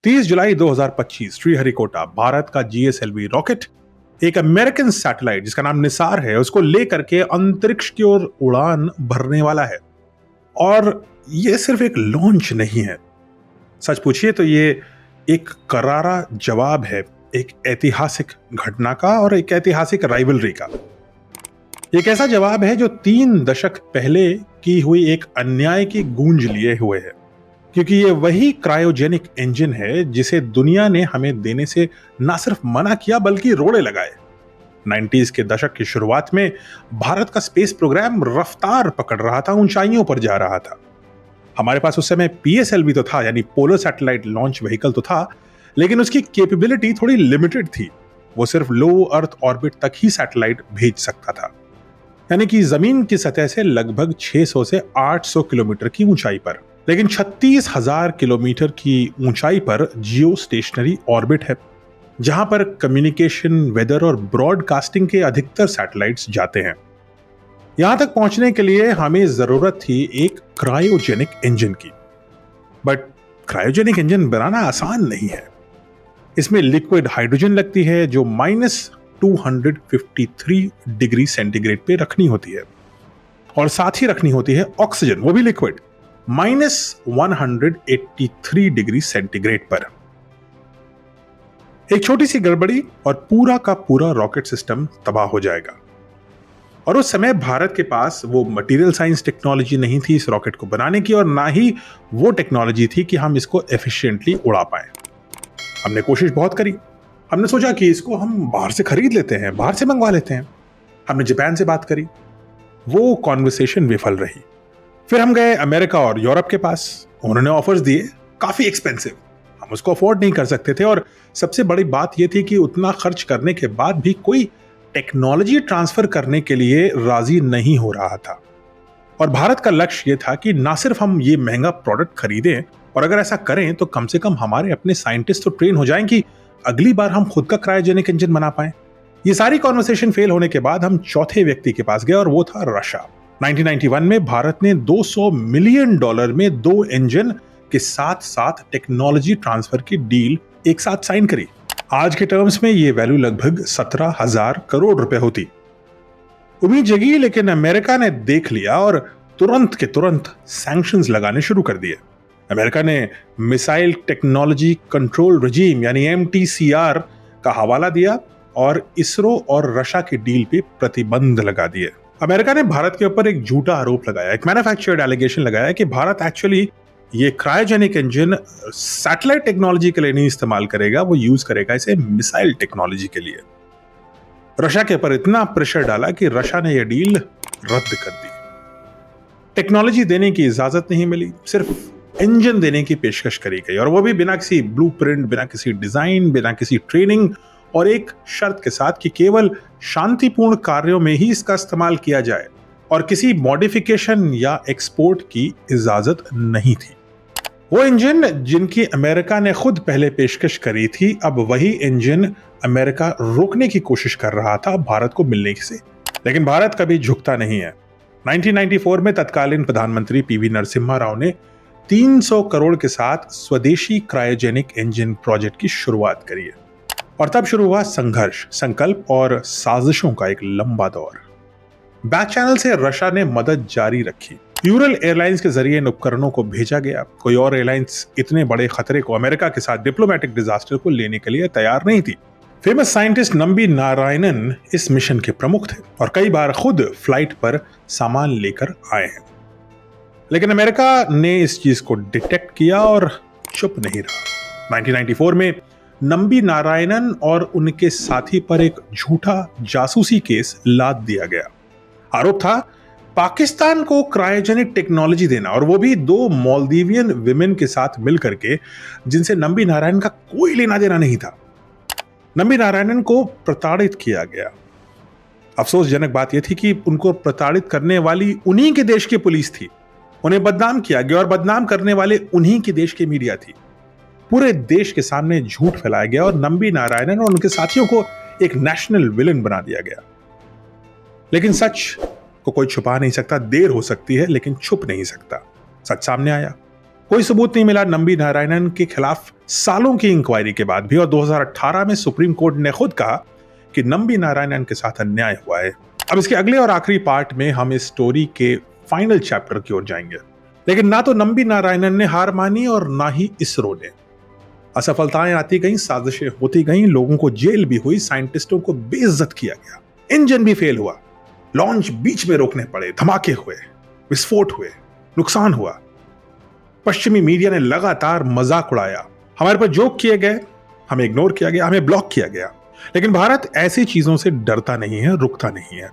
30 जुलाई 2025 श्रीहरिकोटा भारत का GSLV rocket एक American satellite जिसका नाम निसार है उसको लेकर के अंतरिक्ष की ओर उड़ान भरने वाला है। और ये सिर्फ एक लॉन्च नहीं है, सच पूछिए तो ये एक करारा जवाब है एक ऐतिहासिक घटना का और एक ऐतिहासिक राइवलरी का। एक ऐसा जवाब है जो 3 दशक पहले की हुई एक अन्याय की गूंज लिए हुए है, क्योंकि ये वही क्रायोजेनिक इंजन है जिसे दुनिया ने हमें देने से ना सिर्फ मना किया बल्कि रोड़े लगाए। 90s के दशक की शुरुआत में भारत का स्पेस प्रोग्राम रफ्तार पकड़ रहा था, ऊंचाइयों पर जा रहा था। हमारे पास उस समय पीएसएलवी तो था, यानी पोलर सैटेलाइट लॉन्च व्हीकल तो था, लेकिन उसकी कैपेबिलिटी थोड़ी लिमिटेड थी। वो सिर्फ लो अर्थ ऑर्बिट तक ही सैटेलाइट भेज सकता था, यानी कि जमीन की सतह से लगभग 600 से 800 किलोमीटर की ऊंचाई पर। लेकिन 36,000 किलोमीटर की ऊंचाई पर जियो स्टेशनरी ऑर्बिट है, जहां पर कम्युनिकेशन, वेदर और ब्रॉडकास्टिंग के अधिकतर सैटेलाइट्स जाते हैं। यहां तक पहुंचने के लिए हमें जरूरत थी एक क्रायोजेनिक इंजन की। बट क्रायोजेनिक इंजन बनाना आसान नहीं है। इसमें लिक्विड हाइड्रोजन लगती है जो -253 डिग्री सेंटीग्रेड पे रखनी होती है, और साथ ही रखनी होती है ऑक्सीजन, वो भी लिक्विड, -183 डिग्री सेंटीग्रेड पर। एक छोटी सी गड़बड़ी और पूरा का पूरा रॉकेट सिस्टम तबाह हो जाएगा। और उस समय भारत के पास वो मटेरियल साइंस टेक्नोलॉजी नहीं थी इस रॉकेट को बनाने की, और ना ही वो टेक्नोलॉजी थी कि हम इसको एफिशिएंटली उड़ा पाए। हमने कोशिश बहुत करी। हमने सोचा कि इसको हम बाहर से खरीद लेते हैं, बाहर से मंगवा लेते हैं। हमने जापान से बात करी, वो कॉन्वर्सेशन विफल रही। फिर हम गए अमेरिका और यूरोप के पास। उन्होंने ऑफर्स दिए, काफी एक्सपेंसिव, हम उसको अफोर्ड नहीं कर सकते थे। और सबसे बड़ी बात यह थी कि उतना खर्च करने के बाद भी कोई टेक्नोलॉजी ट्रांसफर करने के लिए राजी नहीं हो रहा था। और भारत का लक्ष्य यह था कि ना सिर्फ हम ये महंगा प्रोडक्ट खरीदें, और अगर ऐसा करें तो कम से कम हमारे अपने साइंटिस्ट तो ट्रेन हो जाएं कि अगली बार हम खुद का क्रायोजेनिक इंजन बना पाएं। ये सारी कॉन्वर्सेशन फेल होने के बाद हम चौथे व्यक्ति के पास गए, और वो था रशिया। 1991 में भारत ने $200 मिलियन में 2 इंजन के साथ साथ टेक्नोलॉजी ट्रांसफर की डील एक साथ साइन करी। आज के टर्म्स में ये वैल्यू लगभग 17,000 करोड़ रुपए होती। उम्मीद जगी, लेकिन अमेरिका ने देख लिया और तुरंत के तुरंत सैंक्शंस लगाने शुरू कर दिए। अमेरिका ने मिसाइल टेक्नोलॉजी कंट्रोल रेजिम यानी MTCR का हवाला दिया और इसरो और रशिया की डील पे प्रतिबंध लगा दिए। अमेरिका ने भारत के ऊपर एक झूठा आरोप लगाया, एक मैन्युफैक्चर्ड एलिगेशन लगाया कि भारत एक्चुअली ये क्रायोजेनिक इंजन सैटेलाइट टेक्नोलॉजी के लिए नहीं इस्तेमाल करेगा, वो यूज करेगा इसे मिसाइल टेक्नोलॉजी के लिए। रशिया के ऊपर इतना प्रेशर डाला कि रशिया ने यह डील रद्द कर दी। टेक्नोलॉजी देने की इजाजत नहीं मिली, सिर्फ इंजन देने की पेशकश करी गई, और वो भी बिना किसी ब्लूप्रिंट, बिना किसी डिजाइन, बिना किसी ट्रेनिंग, और एक शर्त के साथ कि केवल शांतिपूर्ण कार्यों में ही इसका इस्तेमाल किया जाए और किसी मॉडिफिकेशन या एक्सपोर्ट की इजाजत नहीं थी। वो इंजन जिनकी अमेरिका ने खुद पहले पेशकश करी थी, अब वही इंजन अमेरिका रोकने की कोशिश कर रहा था भारत को मिलने से। लेकिन भारत कभी झुकता नहीं है। 1994 में तत्कालीन प्रधानमंत्री PV नरसिम्हा राव ने 300 करोड़ के साथ स्वदेशी क्रायोजेनिक इंजन प्रोजेक्ट की शुरुआत करी है। और तब शुरू हुआ संघर्ष, संकल्प और साजिशों का एक लंबा दौर। बैक चैनल से रशिया ने मदद जारी रखी। यूरल एयरलाइंस के जरिए इन उपकरणों को भेजा गया। कोई और एयरलाइंस इतने बड़े खतरे को, अमेरिका के साथ डिप्लोमेटिक डिजास्टर को लेने के लिए तैयार नहीं थी। फेमस साइंटिस्ट नंबी नारायणन इस मिशन के प्रमुख थे और कई बार खुद फ्लाइट पर सामान लेकर आए हैं। लेकिन अमेरिका ने इस चीज को डिटेक्ट किया और चुप नहीं रहा। 1994 में नंबी नारायणन और उनके साथी पर एक झूठा जासूसी केस लाद दिया गया। आरोप था पाकिस्तान को क्रायोजेनिक टेक्नोलॉजी देना, और वो भी 2 मालदीवियन विमेन के साथ मिलकर के, जिनसे नंबी नारायणन का कोई लेना देना नहीं था। नंबी नारायणन को प्रताड़ित किया गया। अफसोसजनक बात यह थी कि उनको प्रताड़ित करने वाली उन्हीं के देश की पुलिस थी। उन्हें बदनाम किया गया और बदनाम करने वाले उन्हीं के देश की मीडिया थी। पूरे देश के सामने झूठ फैलाया गया और नंबी नारायणन और उनके साथियों को एक नेशनल विलन बना दिया गया। लेकिन सच को कोई छुपा नहीं सकता। देर हो सकती है लेकिन छुप नहीं सकता। सच सामने आया। कोई सबूत नहीं मिला नंबी नारायणन के खिलाफ सालों की इंक्वायरी के बाद भी, और 2018 में सुप्रीम कोर्ट ने खुद कहा कि नंबी नारायणन के साथ अन्याय हुआ है। अब इसके अगले और आखिरी पार्ट में हम इस स्टोरी के फाइनल चैप्टर की ओर जाएंगे। लेकिन ना तो नंबी नारायणन ने हार मानी और ना ही इसरो ने। असफलताएं आती गईं, साजिशें होती गईं, लोगों को जेल भी हुई, साइंटिस्टों को बेइज्जत किया गया, इंजन भी फेल हुआ, लॉन्च बीच में रोकने पड़े, धमाके हुए, विस्फोट हुए, नुकसान हुआ। पश्चिमी मीडिया ने लगातार मजाक उड़ाया, हमारे पर जोक किए गए, हमें इग्नोर किया गया, हमें ब्लॉक किया गया। लेकिन भारत ऐसी चीजों से डरता नहीं है, रुकता नहीं है।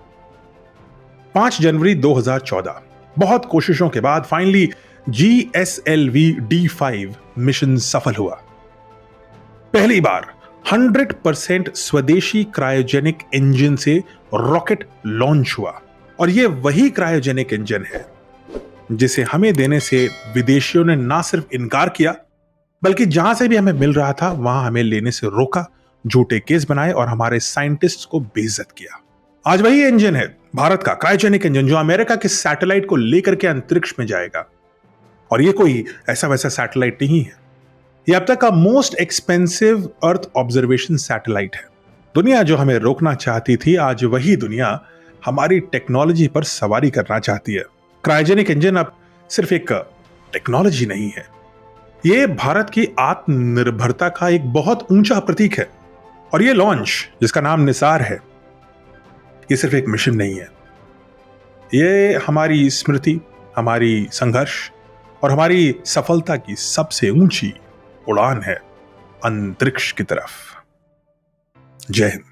5 जनवरी 2014 बहुत कोशिशों के बाद फाइनली GSLV-D5 मिशन सफल हुआ। पहली बार 100% स्वदेशी क्रायोजेनिक इंजन से रॉकेट लॉन्च हुआ, और यह वही क्रायोजेनिक इंजन है जिसे हमें देने से विदेशियों ने ना सिर्फ इनकार किया, बल्कि जहां से भी हमें मिल रहा था वहां हमें लेने से रोका, झूठे केस बनाए और हमारे साइंटिस्ट्स को बेइज्जत किया। आज वही इंजन है भारत का क्रायोजेनिक इंजन, जो अमेरिका के सैटेलाइट को लेकर के अंतरिक्ष में जाएगा। और ये कोई ऐसा वैसा सैटेलाइट नहीं है, ये अब तक का most expensive earth observation satellite है। दुनिया जो हमें रोकना चाहती थी, आज वही दुनिया हमारी टेक्नोलॉजी पर सवारी करना चाहती है। क्रायोजेनिक इंजन अब सिर्फ एक टेक्नोलॉजी नहीं है, ये भारत की आत्मनिर्भरता का एक बहुत ऊंचा प्रतीक है। और ये लॉन्च जिसका नाम निसार है, ये सिर्फ एक मिशन नहीं है, ये हमारी स्मृति, हमारी संघर्ष और हमारी सफलता की सबसे ऊंची उड़ान है अंतरिक्ष की तरफ। जय हिंद।